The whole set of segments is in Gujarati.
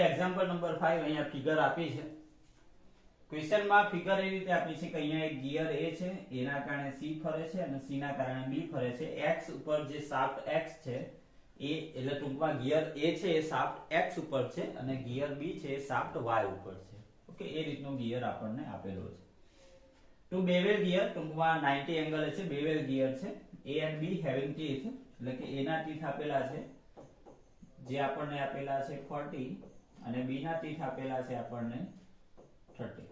એક્ઝામ્પલ નંબર 5 અહીંયા ફિગર આપી છે. ક્વેશ્ચનમાં ફિગર એ રીતે આપી છે કે અહીંયા એક ગિયર A છે, એના કારણે C ફરે છે અને C ના કારણે B ફરે છે. X ઉપર જે શાફ્ટ X છે એ એટલે ટૂંકમાં ગિયર A છે એ શાફ્ટ X ઉપર છે અને ગિયર B છે એ શાફ્ટ Y ઉપર છે. ઓકે, એ રીતનો ગિયર આપણને આપેલો છે. ટુ બેવેલ ગિયર ટૂંકમાં 90 એંગલ છે, બેવેલ ગિયર છે. A and B having teeth એટલે કે A ના teeth આપેલા છે જે આપણને આપેલા છે 40 અને B ના teeth આપેલા છે આપણને 30.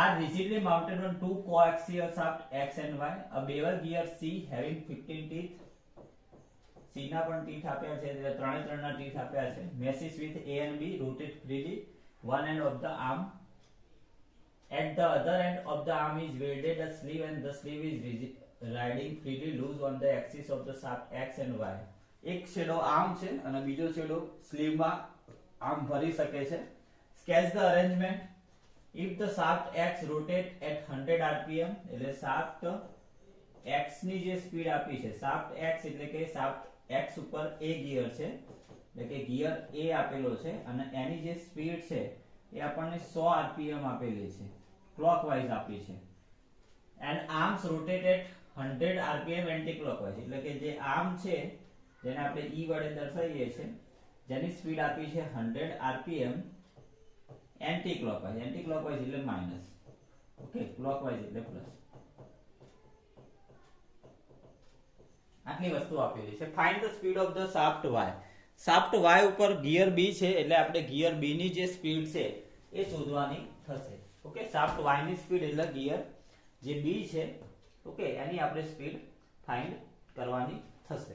Are rigidly mounted on two coaxial shafts X and Y. A bevel gear C having 15 teeth. C ના પણ teeth આપ્યા છે એટલે ત્રણેના teeth આપ્યા છે. Meshes with A and B rotate freely. One end of the arm. At the other end of the arm is welded a sleeve and the sleeve is riding freely loose on the axis of the shaft X and Y. એક છેડો આર્મ છે અને બીજો છેડો સ્લીવ માં આર્મ ભરી શકે છે. Sketch the arrangement. If the shaft X rotate at 100 rpm એટલે shaft X ની જે સ્પીડ આપી છે, shaft X એટલે કે shaft X ઉપર A ગિયર છે એટલે કે ગિયર A આપેલો છે અને એની જે સ્પીડ છે એ આપણને 100 rpm આપેલી છે, ક્લોકવાઇઝ આપી છે. And arms rotate at 100 rpm anti clockwise એટલે કે જે આર્મ છે જેને આપણે E વડે દર્શાવીએ છીએ જેની સ્પીડ આપી છે 100 rpm એન્ટી ક્લોકવાઇઝ એટલે માઈનસ. ઓકે, ક્લોકવાઇઝ એટલે પ્લસ. આટલી વસ્તુ આપેલી છે. Find the speed of the shaft Y. Shaft Y ઉપર ગિયર B છે એટલે આપણે ગિયર B ની જે સ્પીડ છે એ શોધવાની થશે. ઓકે, શાફ્ટ Y ની સ્પીડ એટલે ગિયર જે B છે ઓકે એની આપણે સ્પીડ ફાઇન્ડ કરવાની થશે.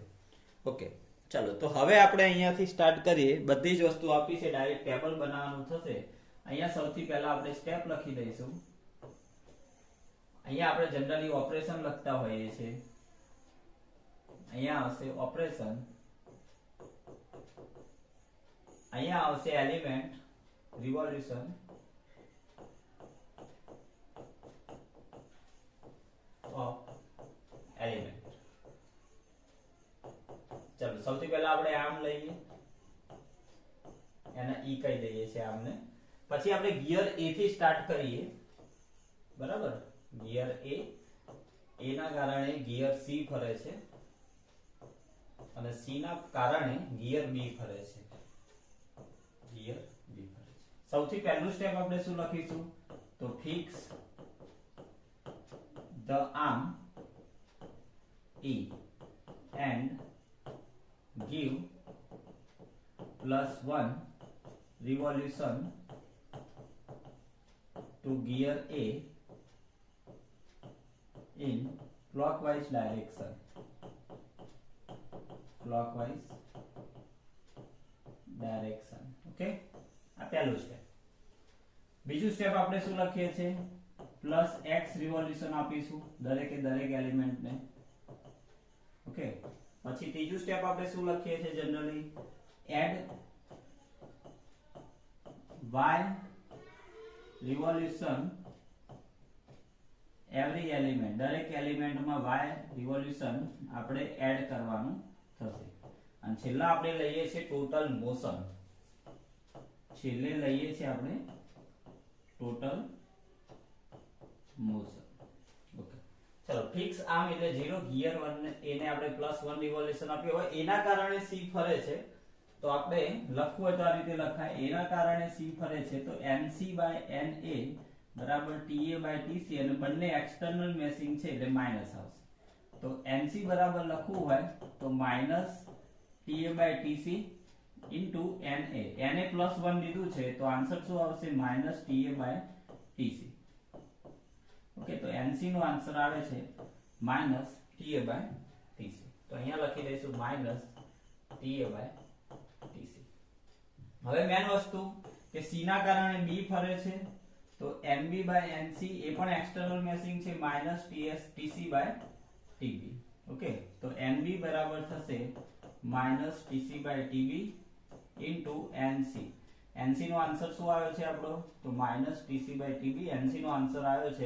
ઓકે, ચાલો તો હવે આપણે અહીંયાથી સ્ટાર્ટ કરીએ. બધી જ વસ્તુ આપી છે, ડાયરેક્ટ ટેબલ બનાવવાનું થશે. અહીંયા સૌથી પહેલા આપણે સ્ટેપ લખી દઈશું. અહીંયા આપણે જનરલી ઓપરેશન લખતા હોઈએ છીએ. અહીંયા આવશે ઓપરેશન, અહીંયા આવશે એલિમેન્ટ રિવોલ્યુશન, ઓફ એલિમેન્ટ. ચાલો સૌથી પહેલા આપણે આમ લઈએ, એને ઈ કહી દઈએ છીએ આમને. પછી આપણે ગિયર A થી સ્ટાર્ટ કરીએ, બરાબર. ગિયર A, A ના કારણે ગિયર C ફરે છે અને C ના કારણે ગિયર B ફરે છે. ગિયર B ફરે છે. સૌથી પહેલું સ્ટેપ આપણે શું લખીશું તો fix the arm E and give +1 revolution to gear A in clockwise direction. Clockwise direction. Okay, આ પહેલું સ્ટેપ. બીજું સ્ટેપ આપણે શું લખીએ છીએ +x રિવોલ્યુશન આપીશું દરેકે દરેક એલિમેન્ટને. ઓકે, પછી ત્રીજું સ્ટેપ આપણે શું લખીએ છીએ generally add y revolution every element, દરેક એલિમેન્ટમાં y રિવોલ્યુશન આપણે એડ કરવાનું થશે. અને છેલ્લા આપણે લઈએ છીએ ટોટલ મોશન. છેલ્લે લઈએ છીએ આપણે ટોટલ મોશન. ઓકે, ચલો ફિક્સ આર્મ એટલે 0, ગિયર 1 એને આપણે +1 રિવોલ્યુશન આપ્યો હોય, એના કારણે C ફરે છે તો આપણે લખવું હોય તો આ રીતે લખાય. એના કારણે C ફરે છે તો NC/NA બરાબર TA/TC અને બંને એક્સટર્નલ મેશિંગ છે એટલે માઈનસ આવશે. તો NC બરાબર લખવું હોય તો -TA/TC ઇન્ટુ NA. NA +1 લીધું છે તો આન્સર શું આવશે -TA/TC. ઓકે, તો NC નો આન્સર આવે છે -TA/TC. તો અહીંયા લખી દઈશું -TA/TC. હવે મેન વસ્તુ કે C ના કારણે B ફરે છે તો NB/NC એ પણ એક્સટર્નલ મેશિંગ છે -TC/TB. ઓકે, તો NB બરાબર થશે -TC/TB ઇન્ટુ NC. NC નો આન્સર શું આવ્યો છે આપણો તો -TC/TB. NC નો આન્સર આવ્યો છે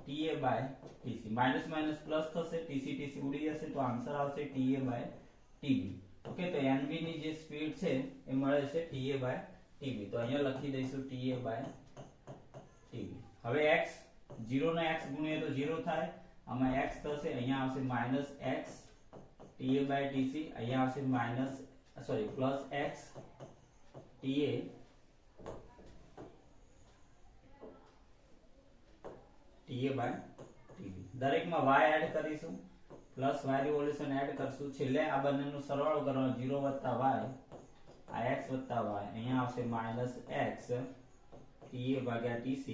-TA/TC. માઈનસ માઈનસ પ્લસ થશે, TC ઉડી જશે તો આન્સર આવશે TA/TB. ઓકે, તો NV ની જે સ્પીડ છે એ મળે છે TA/TB. તો અહીંયા લખી દઈશું TA/TB. હવે x 0 ને x ગુણીએ તો 0 થાય, આમાં x થશે, અહીંયા આવશે -x TA/TC, અહીંયા આવશે +x TA/TB. દરેકમાં y એડ કરીશું, પ્લસ y રિવોલ્યુશન એડ કરશું, છેલ્લે આ બંનેનો સરવાળો કરવાનો, 0 + y, આ x + y, અહીંયા આવશે -x TA/TC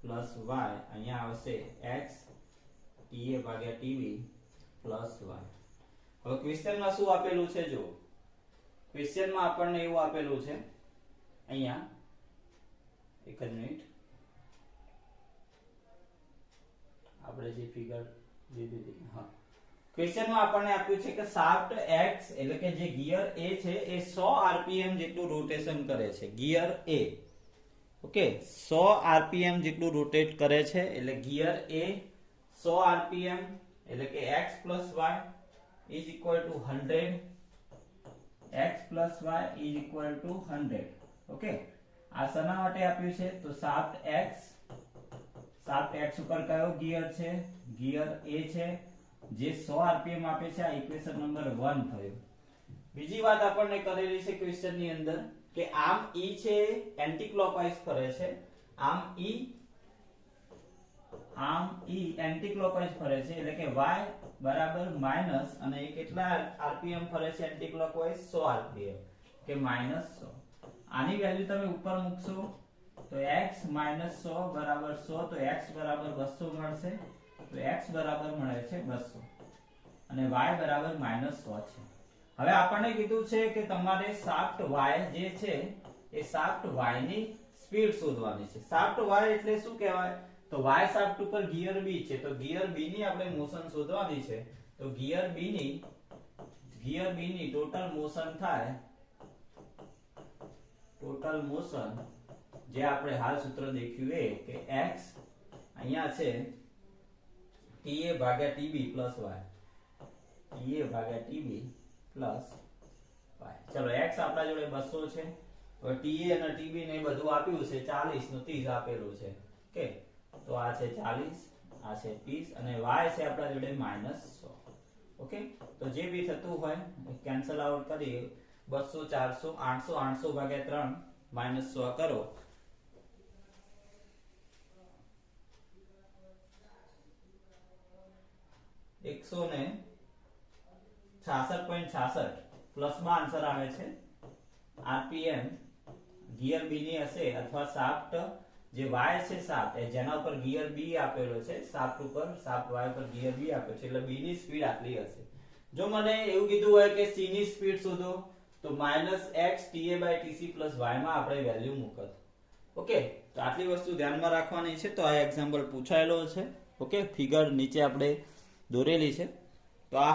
પ્લસ y, અહીંયા આવશે x TA/TB પ્લસ y. હવે ક્વેશ્ચનમાં શું આપેલું છે જો, ક્વેશ્ચનમાં આપણને એવું આપેલું છે, અહીંયા એક જ મિનિટ, આપણે જે ફિગર લીધી હતી, હા, ક્વેશ્ચનમાં આપણને આપ્યું છે કે શાફ્ટ x એટલે કે જે ગિયર A છે એ 100 RPM જેટલું રોટેશન કરે છે. ગિયર A, ઓકે, 100 RPM જેટલું રોટેટ કરે છે, એટલે ગિયર A 100 RPM એટલે કે x + y is equal to 100, x + y is equal to 100. Okay, આ શેના માટે આપ્યું છે? તો શાફ્ટ x ઉપર કયો ગિયર છે? ગિયર A છે, જે 100 RPM આપે છે. આ ઇક્વેશન નંબર 1 થયું. બીજી વાત આપણને કરેલી છે ક્વેશ્ચન ની અંદર કે આમ E છે એન્ટી ક્લોકવાઇઝ ફરે છે, આમ E એન્ટી ક્લોકવાઇઝ ફરે છે, એટલે કે y બરાબર માઈનસ, અને એ કેટલા RPM ફરે છે એન્ટી ક્લોકવાઇઝ? 100 RPM, કે -100. આની વેલ્યુ તમે ઉપર મૂકશો તો x - 100 બરાબર 100, તો x બરાબર 200 મળશે. તો x બરાબર મળે છે 200 અને y બરાબર -100 છે. હવે આપણને કીધું છે કે તમારે શાફ્ટ y જે છે એ શાફ્ટ y ની સ્પીડ શોધવાની છે. શાફ્ટ y એટલે શું કહેવાય? તો y શાફ્ટ ઉપર ગિયર B છે, તો ગિયર B ની આપણે મોશન શોધવાની છે. તો ગિયર B ની ટોટલ મોશન થાય, ટોટલ મોશન જે આપણે હાલ સૂત્ર દેખ્યું એ કે x અહીંયા છે TA/TB plus y, TA/TB plus y. ચલો, x આપણા જોડે 200 છે, હવે TA અને TB ને બધું આપ્યું છે, 40 નું 30 આપેલું છે. ઓકે, તો આ છે 40, આ છે 30 અને y છે આપણા જોડે -100. ઓકે, તો જે બી થતું હોય કેન્સલ આઉટ કરી 200 400 800 800 ભાગ્યા 3 -100 કરો, ને 166.66 પ્લસમાં આન્સર આવે છે. RPM ગિયર B ની હશે, અથવા શાફ્ટ જે y છે શાફ્ટ એ જેના ઉપર ગિયર B આપેલો છે, શાફ્ટ y ઉપર ગિયર B આપ્યો છે, એટલે B ની સ્પીડ આટલી હશે. જો મને એવું કીધું હોય કે C ની સ્પીડ શોધો, તો -x TA/TC + y માં આપણે વેલ્યુ મૂકત. ઓકે, તો આટલી વસ્તુ ધ્યાનમાં રાખવાની છે. તો આ એક્ઝામ્પલ પૂછાયેલો છે. ઓકે, ફિગર નીચે આપણે દોરેલી છે. તો આ